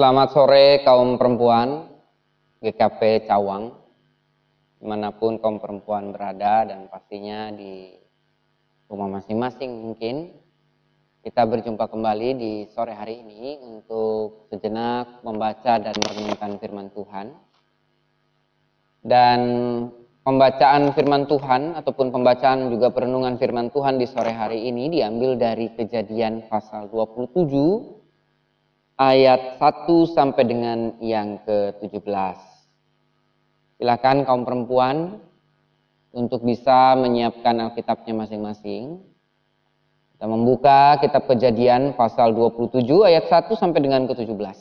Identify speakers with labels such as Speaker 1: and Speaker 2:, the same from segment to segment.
Speaker 1: Selamat sore kaum perempuan GKP Cawang, dimanapun kaum perempuan berada dan pastinya di rumah masing-masing mungkin. Kita berjumpa kembali di sore hari ini untuk sejenak membaca dan merenungkan firman Tuhan. Dan pembacaan firman Tuhan ataupun pembacaan juga perenungan firman Tuhan di sore hari ini diambil dari Kejadian pasal 27 ayat 1 sampai dengan yang ke-17. Silakan kaum perempuan untuk bisa menyiapkan Alkitabnya masing-masing. Kita membuka kitab Kejadian pasal 27 ayat 1 sampai dengan ke-17.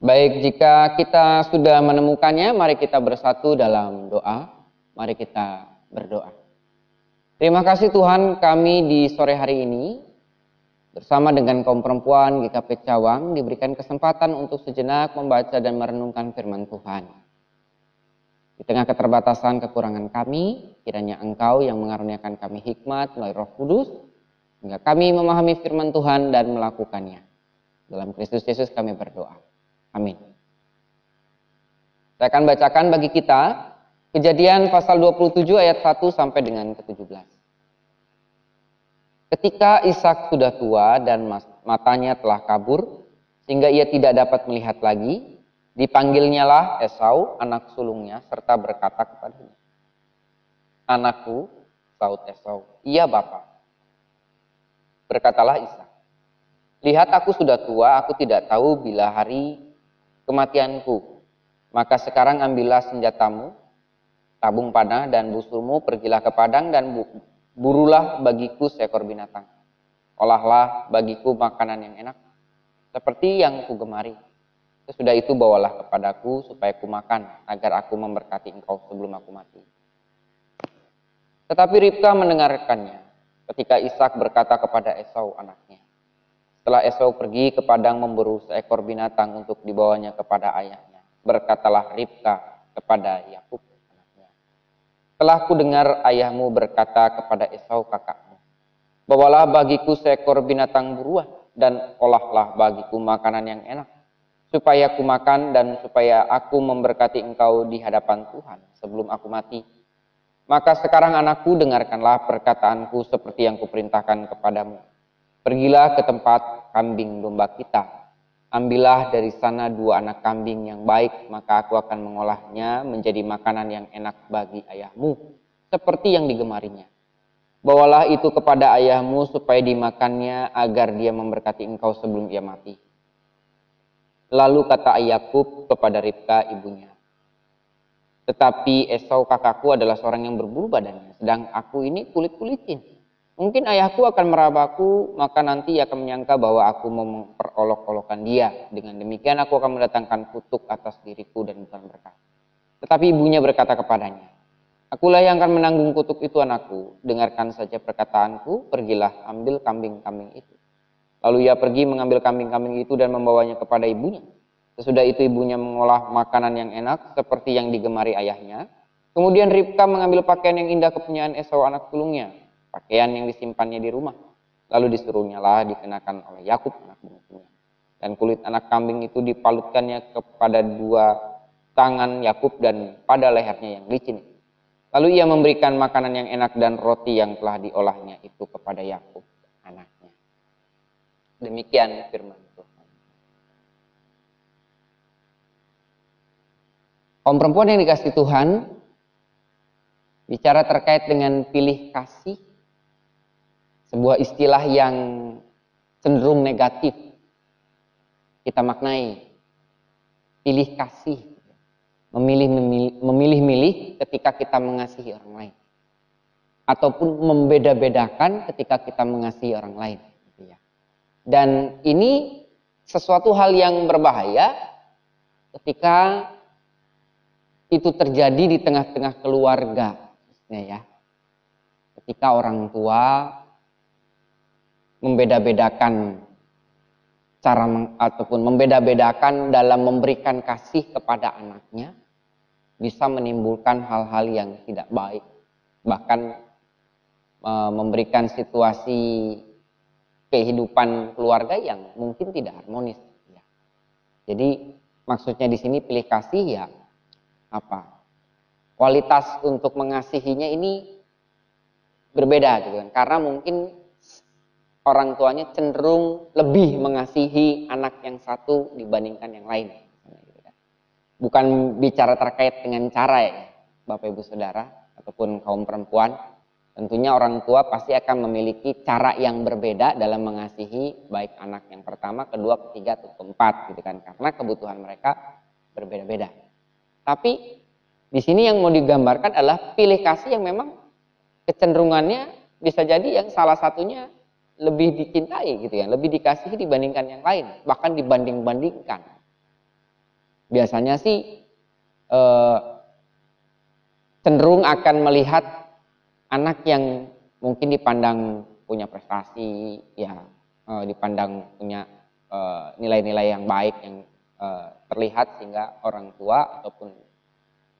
Speaker 1: Baik, jika kita sudah menemukannya, mari kita bersatu dalam doa. Mari kita berdoa. Terima kasih Tuhan, kami di sore hari ini bersama dengan kaum perempuan GKP Cawang diberikan kesempatan untuk sejenak membaca dan merenungkan firman Tuhan. Di tengah keterbatasan kekurangan kami, kiranya Engkau yang mengaruniakan kami hikmat melalui Roh Kudus, sehingga kami memahami firman Tuhan dan melakukannya. Dalam Kristus Yesus kami berdoa. Amin. Saya akan bacakan bagi kita Kejadian pasal 27 ayat 1 sampai dengan ke-17. Ketika Ishak sudah tua dan matanya telah kabur, sehingga ia tidak dapat melihat lagi, dipanggilnyalah Esau, anak sulungnya, serta berkata kepadanya, "Anakku," saut Esau. "Iya, Bapa." Berkatalah Ishak, "Lihat, aku sudah tua, aku tidak tahu bila hari kematianku. Maka sekarang ambillah senjatamu, tabung panah dan busurmu, pergilah ke padang dan burulah bagiku seekor binatang. Olahlah bagiku makanan yang enak, seperti yang kugemari. Sesudah itu bawalah kepadaku supaya kumakan, agar aku memberkati engkau sebelum aku mati." Tetapi Ribka mendengarkannya ketika Ishak berkata kepada Esau anaknya. Setelah Esau pergi ke padang memburu seekor binatang untuk dibawanya kepada ayahnya, berkatalah Ribka kepada Yakub, "Telah kudengar ayahmu berkata kepada Esau kakakmu, bawalah bagiku seekor binatang buruan dan olahlah bagiku makanan yang enak, supaya aku makan dan supaya aku memberkati engkau di hadapan Tuhan sebelum aku mati. Maka sekarang anakku, dengarkanlah perkataanku seperti yang kuperintahkan kepadamu. Pergilah ke tempat kambing domba kita. Ambillah dari sana 2 anak kambing yang baik, maka aku akan mengolahnya menjadi makanan yang enak bagi ayahmu, seperti yang digemarinya. Bawalah itu kepada ayahmu supaya dimakannya, agar dia memberkati engkau sebelum ia mati." Lalu kata Yakub kepada Ribka ibunya, "Tetapi Esau kakakku adalah seorang yang berbulu badannya, sedang aku ini kulit-kulitin. Mungkin ayahku akan merabaku, maka nanti ia akan menyangka bahwa aku mau memperolok-olokkan dia. Dengan demikian aku akan mendatangkan kutuk atas diriku dan bukan berkah." Tetapi ibunya berkata kepadanya, "Akulah yang akan menanggung kutuk itu, anakku. Dengarkan saja perkataanku, pergilah ambil kambing-kambing itu." Lalu ia pergi mengambil kambing-kambing itu dan membawanya kepada ibunya. Sesudah itu ibunya mengolah makanan yang enak seperti yang digemari ayahnya. Kemudian Ribka mengambil pakaian yang indah kepunyaan Esau anak sulungnya, pakaian yang disimpannya di rumah. Lalu disuruhnyalah dikenakan oleh Yakub anak bungsunya. Dan kulit anak kambing itu dipalutkannya kepada 2 tangan Yakub dan pada lehernya yang licin. Lalu ia memberikan makanan yang enak dan roti yang telah diolahnya itu kepada Yakub anaknya. Demikian firman Tuhan. Kaum perempuan yang dikasihi Tuhan, bicara terkait dengan pilih kasih, sebuah istilah yang cenderung negatif kita maknai pilih kasih, memilih-milih ketika kita mengasihi orang lain, ataupun membeda-bedakan ketika kita mengasihi orang lain. Gitu ya. Dan ini sesuatu hal yang berbahaya ketika itu terjadi di tengah-tengah keluarga, ya. Ketika orang tua membeda-bedakan ataupun membeda-bedakan dalam memberikan kasih kepada anaknya, bisa menimbulkan hal-hal yang tidak baik, bahkan memberikan situasi kehidupan keluarga yang mungkin tidak harmonis. Ya. Jadi maksudnya di sini pilih kasih ya apa? Kualitas untuk mengasihinya ini berbeda gitu kan, karena mungkin orang tuanya cenderung lebih mengasihi anak yang satu dibandingkan yang lain. Bukan bicara terkait dengan cara ya, Bapak Ibu Saudara, ataupun kaum perempuan. Tentunya orang tua pasti akan memiliki cara yang berbeda dalam mengasihi baik anak yang pertama, kedua, ketiga, atau keempat gitu kan. Karena kebutuhan mereka berbeda-beda. Tapi di sini yang mau digambarkan adalah pilih kasih yang memang kecenderungannya bisa jadi yang salah satunya lebih dicintai gitu ya, lebih dikasihi dibandingkan yang lain, bahkan dibanding-bandingkan. Biasanya sih cenderung akan melihat anak yang mungkin dipandang punya prestasi, ya dipandang punya nilai-nilai yang baik yang terlihat, sehingga orang tua ataupun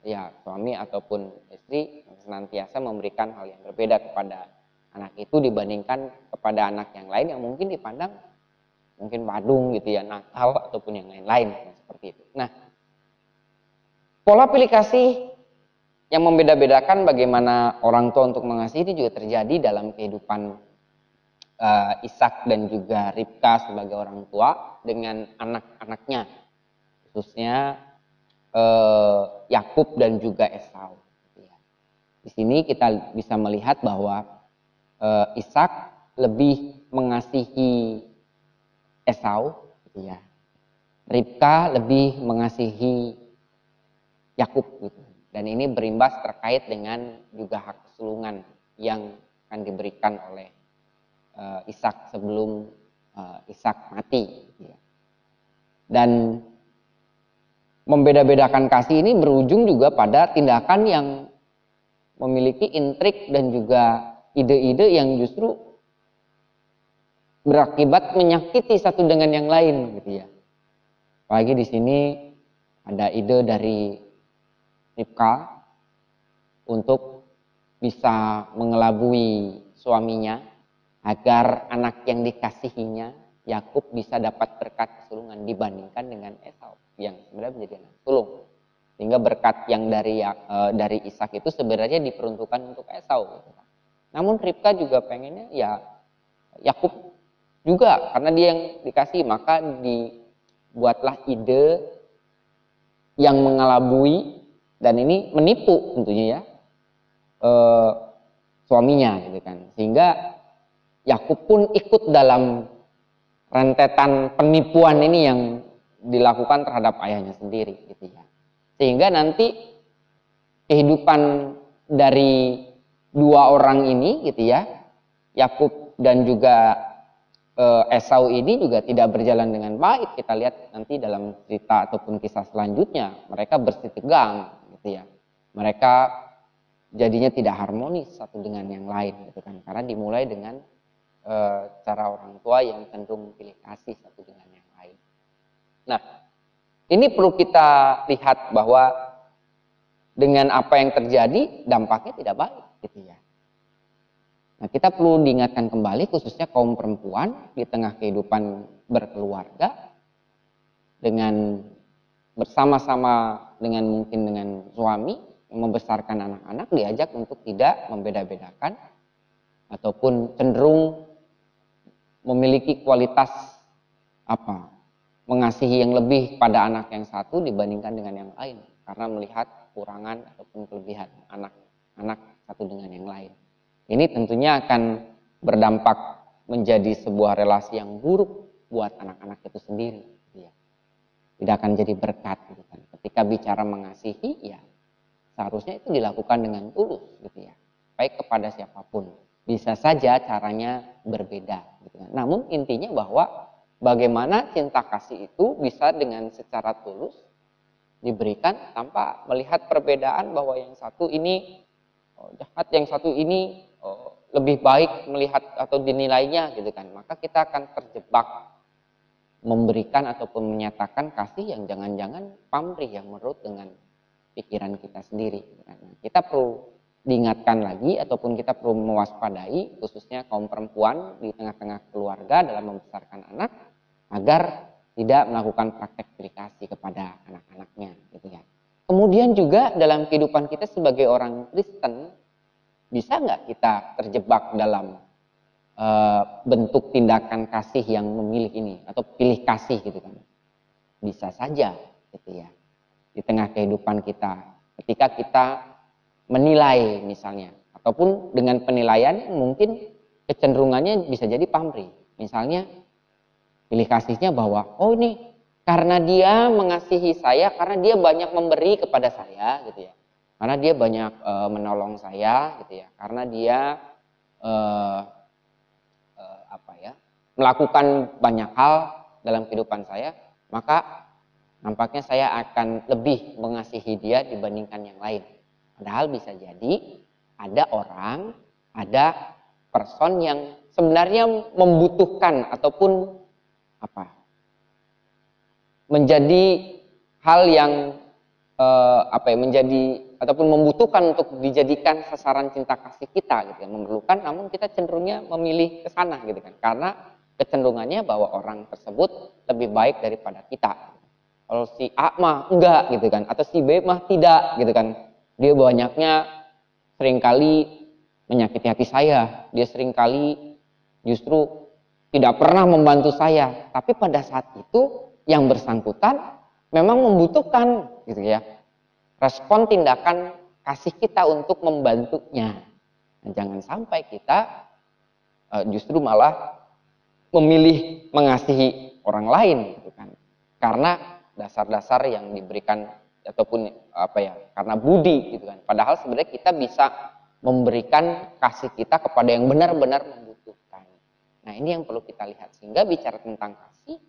Speaker 1: ya suami ataupun istri senantiasa memberikan hal yang berbeda kepada anak itu dibandingkan kepada anak yang lain yang mungkin dipandang mungkin badung gitu ya, nakal ataupun yang lain-lain seperti itu. Nah, pola pilih kasih yang membeda-bedakan bagaimana orang tua untuk mengasihi ini juga terjadi dalam kehidupan Ishak dan juga Ribka sebagai orang tua dengan anak-anaknya, khususnya Yakub dan juga Esau. Di sini kita bisa melihat bahwa Ishak lebih mengasihi Esau, gitu ya. Ribka lebih mengasihi Yakub, gitu. Dan ini berimbas terkait dengan juga hak kesulungan yang akan diberikan oleh Ishak sebelum Ishak mati. Gitu ya. Dan membeda-bedakan kasih ini berujung juga pada tindakan yang memiliki intrik dan juga ide-ide yang justru berakibat menyakiti satu dengan yang lain gitu ya. Apalagi di sini ada ide dari Ribka untuk bisa mengelabui suaminya agar anak yang dikasihinya Yakub bisa dapat berkat kesulungan dibandingkan dengan Esau yang sebenarnya menjadi anak sulung. Sehingga berkat yang dari Ishak itu sebenarnya diperuntukkan untuk Esau. Gitu. Namun Ribka juga pengennya ya Yakub juga, karena dia yang dikasih, maka dibuatlah ide yang mengelabui dan ini menipu tentunya ya suaminya gitu kan, sehingga Yakub pun ikut dalam rentetan penipuan ini yang dilakukan terhadap ayahnya sendiri gitu ya, sehingga nanti kehidupan dari dua orang ini gitu ya, Yakub dan juga Esau ini juga tidak berjalan dengan baik. Kita lihat nanti dalam cerita ataupun kisah selanjutnya, mereka bersitegang gitu ya. Mereka jadinya tidak harmonis satu dengan yang lain gitu kan. Karena dimulai dengan cara orang tua yang cenderung pilih kasih satu dengan yang lain. Nah, ini perlu kita lihat bahwa dengan apa yang terjadi dampaknya tidak baik gitu ya. Nah, kita perlu diingatkan kembali khususnya kaum perempuan di tengah kehidupan berkeluarga dengan bersama-sama dengan mungkin dengan suami yang membesarkan anak-anak, diajak untuk tidak membeda-bedakan ataupun cenderung memiliki kualitas mengasihi yang lebih pada anak yang satu dibandingkan dengan yang lain karena melihat kekurangan ataupun kelebihan anak satu dengan yang lain. Ini tentunya akan berdampak menjadi sebuah relasi yang buruk buat anak-anak itu sendiri. tidak akan jadi berkat gitu kan. Ketika bicara mengasihi ya seharusnya itu dilakukan dengan tulus gitu ya. Baik kepada siapapun. Bisa saja caranya berbeda gitu kan. Namun intinya bahwa bagaimana cinta kasih itu bisa dengan secara tulus diberikan tanpa melihat perbedaan bahwa yang satu ini jahat, yang satu ini lebih baik melihat atau dinilainya gitu kan. Maka kita akan terjebak memberikan ataupun menyatakan kasih yang jangan-jangan pamrih yang menurut dengan pikiran kita sendiri. Kita perlu diingatkan lagi ataupun kita perlu mewaspadai khususnya kaum perempuan di tengah-tengah keluarga dalam membesarkan anak agar tidak melakukan praktek pilih kasih kepada anak-anaknya gitu ya. Kemudian juga dalam kehidupan kita sebagai orang Kristen bisa nggak kita terjebak dalam bentuk tindakan kasih yang memilih ini atau pilih kasih gitu kan. Bisa saja gitu ya. Di tengah kehidupan kita ketika kita menilai misalnya ataupun dengan penilaian mungkin kecenderungannya bisa jadi pamrih. Misalnya pilih kasihnya bahwa oh ini karena dia mengasihi saya karena dia banyak memberi kepada saya gitu ya. Karena dia banyak menolong saya gitu ya. Karena dia melakukan banyak hal dalam kehidupan saya, maka nampaknya saya akan lebih mengasihi dia dibandingkan yang lain. Padahal bisa jadi ada orang, ada person yang sebenarnya membutuhkan ataupun menjadi hal yang menjadi ataupun membutuhkan untuk dijadikan sasaran cinta kasih kita gitu ya, memerlukan, namun kita cenderungnya memilih ke sana gitu kan, karena kecenderungannya bahwa orang tersebut lebih baik daripada kita. Kalau si A mah enggak gitu kan, atau si B mah tidak gitu kan. Dia banyaknya seringkali menyakiti hati saya, dia seringkali justru tidak pernah membantu saya. Tapi pada saat itu yang bersangkutan memang membutuhkan gitu ya. Respon tindakan kasih kita untuk membantunya. Nah, jangan sampai kita justru malah memilih mengasihi orang lain gitu kan. Karena dasar-dasar yang diberikan ataupun karena budi gitu kan. Padahal sebenarnya kita bisa memberikan kasih kita kepada yang benar-benar membutuhkan. Nah, ini yang perlu kita lihat sehingga bicara tentang kasih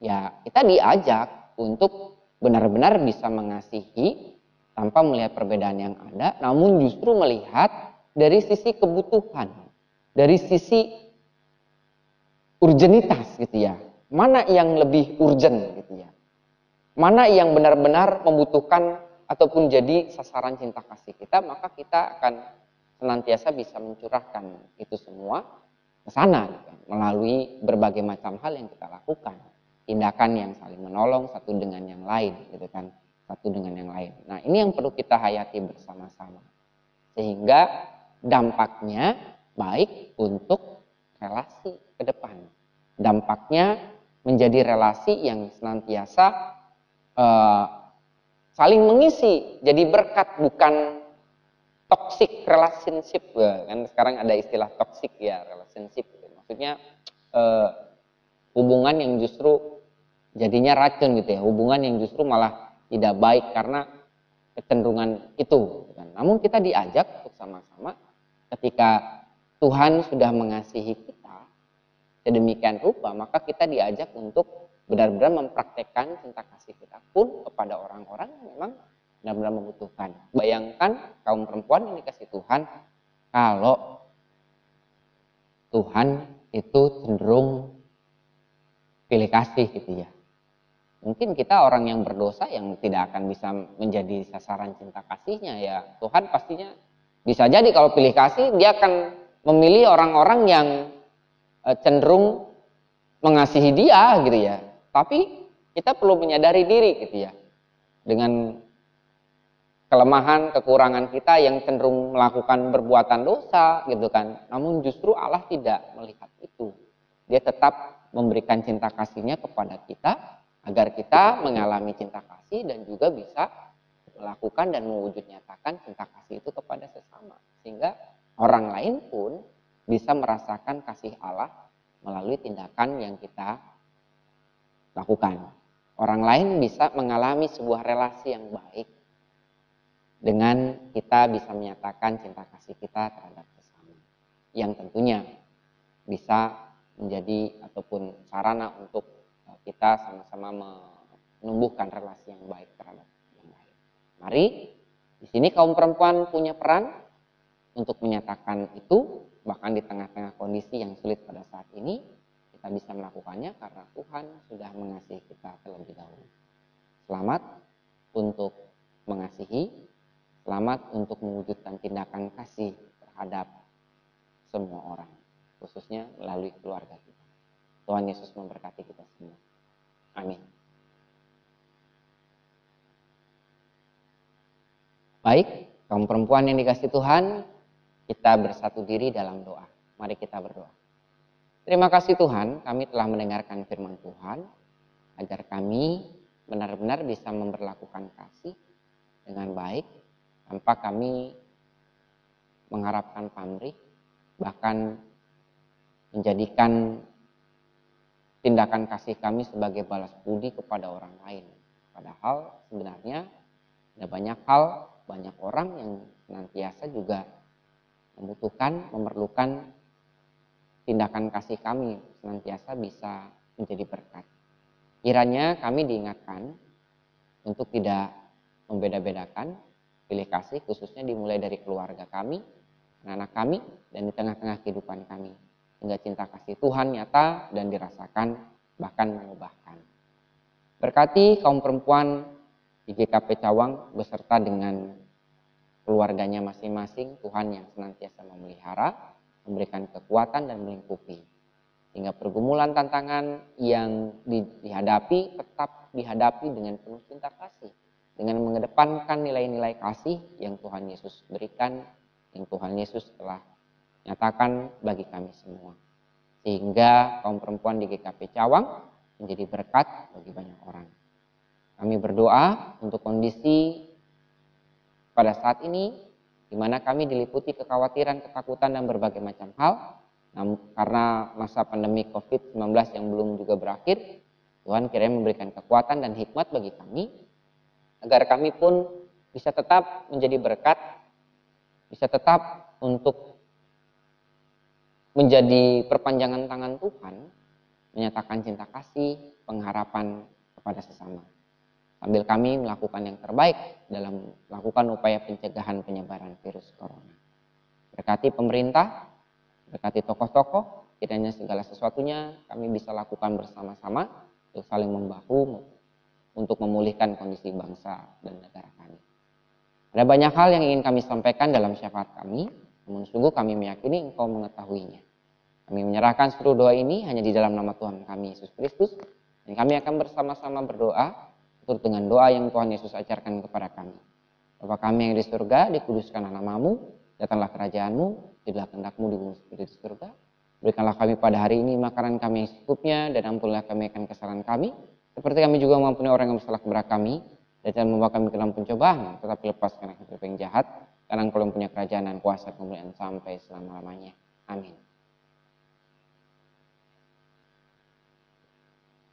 Speaker 1: ya kita diajak untuk benar-benar bisa mengasihi tanpa melihat perbedaan yang ada, namun justru melihat dari sisi kebutuhan, dari sisi urgenitas gitu ya. Mana yang lebih urgent gitu ya. Mana yang benar-benar membutuhkan ataupun jadi sasaran cinta kasih kita, maka kita akan senantiasa bisa mencurahkan itu semua ke sana gitu, melalui berbagai macam hal yang kita lakukan. Tindakan yang saling menolong satu dengan yang lain gitu kan. Satu dengan yang lain. Nah, ini yang perlu kita hayati bersama-sama. Sehingga dampaknya baik untuk relasi ke depan. Dampaknya menjadi relasi yang senantiasa saling mengisi, jadi berkat, bukan toxic relationship. Kan sekarang ada istilah toxic ya, relationship. Maksudnya hubungan yang justru jadinya racun gitu ya, hubungan yang justru malah tidak baik karena kecenderungan itu. Namun kita diajak untuk sama-sama ketika Tuhan sudah mengasihi kita sedemikian rupa, maka kita diajak untuk benar-benar mempraktekkan cinta kasih kita pun kepada orang-orang yang memang benar-benar membutuhkan. Bayangkan kaum perempuan yang dikasih Tuhan, kalau Tuhan itu cenderung pilih kasih gitu ya. Mungkin kita orang yang berdosa yang tidak akan bisa menjadi sasaran cinta kasihnya ya. Tuhan pastinya bisa jadi kalau pilih kasih dia akan memilih orang-orang yang cenderung mengasihi dia gitu ya. Tapi kita perlu menyadari diri gitu ya. Dengan kelemahan, kekurangan kita yang cenderung melakukan perbuatan dosa gitu kan. Namun justru Allah tidak melihat itu. Dia tetap memberikan cinta kasihnya kepada kita agar kita mengalami cinta kasih dan juga bisa melakukan dan mewujud nyatakan cinta kasih itu kepada sesama. Sehingga orang lain pun bisa merasakan kasih Allah melalui tindakan yang kita lakukan. orang lain bisa mengalami sebuah relasi yang baik dengan kita bisa menyatakan cinta kasih kita terhadap sesama, yang tentunya bisa menjadi ataupun sarana untuk kita sama-sama menumbuhkan relasi yang baik terhadap yang lain. Mari di sini kaum perempuan punya peran untuk menyatakan itu, bahkan di tengah-tengah kondisi yang sulit pada saat ini kita bisa melakukannya karena Tuhan sudah mengasihi kita terlebih dahulu. Selamat untuk mengasihi, selamat untuk mewujudkan tindakan kasih terhadap semua orang, khususnya melalui keluarga kita. Tuhan Yesus memberkati kita semua. Amin. Baik, kaum perempuan yang dikasihi Tuhan, kita bersatu diri dalam doa. Mari kita berdoa. Terima kasih Tuhan, kami telah mendengarkan firman Tuhan, agar kami benar-benar bisa memperlakukan kasih dengan baik, tanpa kami mengharapkan pamrih, bahkan menjadikan tindakan kasih kami sebagai balas budi kepada orang lain. Padahal sebenarnya ada banyak hal, banyak orang yang senantiasa juga memerlukan tindakan kasih kami senantiasa bisa menjadi berkat. Kiranya kami diingatkan untuk tidak membeda-bedakan, pilih kasih khususnya dimulai dari keluarga kami, anak-anak kami, dan di tengah-tengah kehidupan kami. Hingga cinta kasih Tuhan nyata dan dirasakan, bahkan mengubahkan. Berkati kaum perempuan di GKP Cawang beserta dengan keluarganya masing-masing, Tuhan yang senantiasa memelihara, memberikan kekuatan dan melingkupi. Hingga pergumulan tantangan yang dihadapi tetap dihadapi dengan penuh cinta kasih. Dengan mengedepankan nilai-nilai kasih yang Tuhan Yesus berikan, yang Tuhan Yesus telah nyatakan bagi kami semua. Sehingga kaum perempuan di GKP Cawang menjadi berkat bagi banyak orang. Kami berdoa untuk kondisi pada saat ini, di mana kami diliputi kekhawatiran, ketakutan, dan berbagai macam hal, namun karena masa pandemi COVID-19 yang belum juga berakhir, Tuhan kiranya memberikan kekuatan dan hikmat bagi kami, agar kami pun bisa tetap menjadi berkat, bisa tetap untuk menjadi perpanjangan tangan Tuhan, menyatakan cinta kasih, pengharapan kepada sesama. Sambil kami melakukan yang terbaik dalam melakukan upaya pencegahan penyebaran virus corona. Berkati pemerintah, berkati tokoh-tokoh, kiranya segala sesuatunya kami bisa lakukan bersama-sama untuk saling membahu untuk memulihkan kondisi bangsa dan negara kami. Ada banyak hal yang ingin kami sampaikan dalam syafaat kami, namun sungguh kami meyakini Engkau mengetahuinya. Kami menyerahkan seluruh doa ini hanya di dalam nama Tuhan kami Yesus Kristus, dan kami akan bersama-sama berdoa turut dengan doa yang Tuhan Yesus ajarkan kepada kami. Bapa kami yang di surga, dikuduskanlah namamu, datanglah kerajaanmu, jadilah kehendak-mu di bumi seperti di surga. Berikanlah kami pada hari ini makanan kami yang secukupnya, dan ampunilah kami akan kesalahan kami, seperti kami juga mengampuni orang yang bersalah kepada kami. Dan jangan membawa kami ke dalam pencobaan, tetapi lepaskan kami dari yang jahat, karena Engkau yang punya kerajaan dan kuasa kemuliaan sampai selama-lamanya. Amin.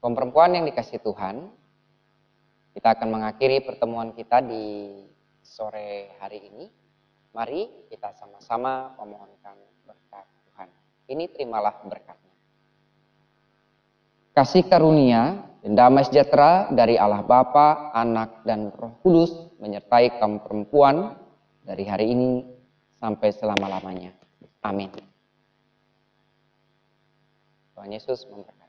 Speaker 1: Kaum perempuan yang dikasihi Tuhan, kita akan mengakhiri pertemuan kita di sore hari ini. Mari kita sama-sama memohonkan berkat Tuhan. Ini terimalah berkatnya. Kasih karunia dan damai sejahtera dari Allah Bapa, Anak, dan Roh Kudus menyertai kaum perempuan dari hari ini sampai selama-lamanya. Amin. Tuhan Yesus memberkati.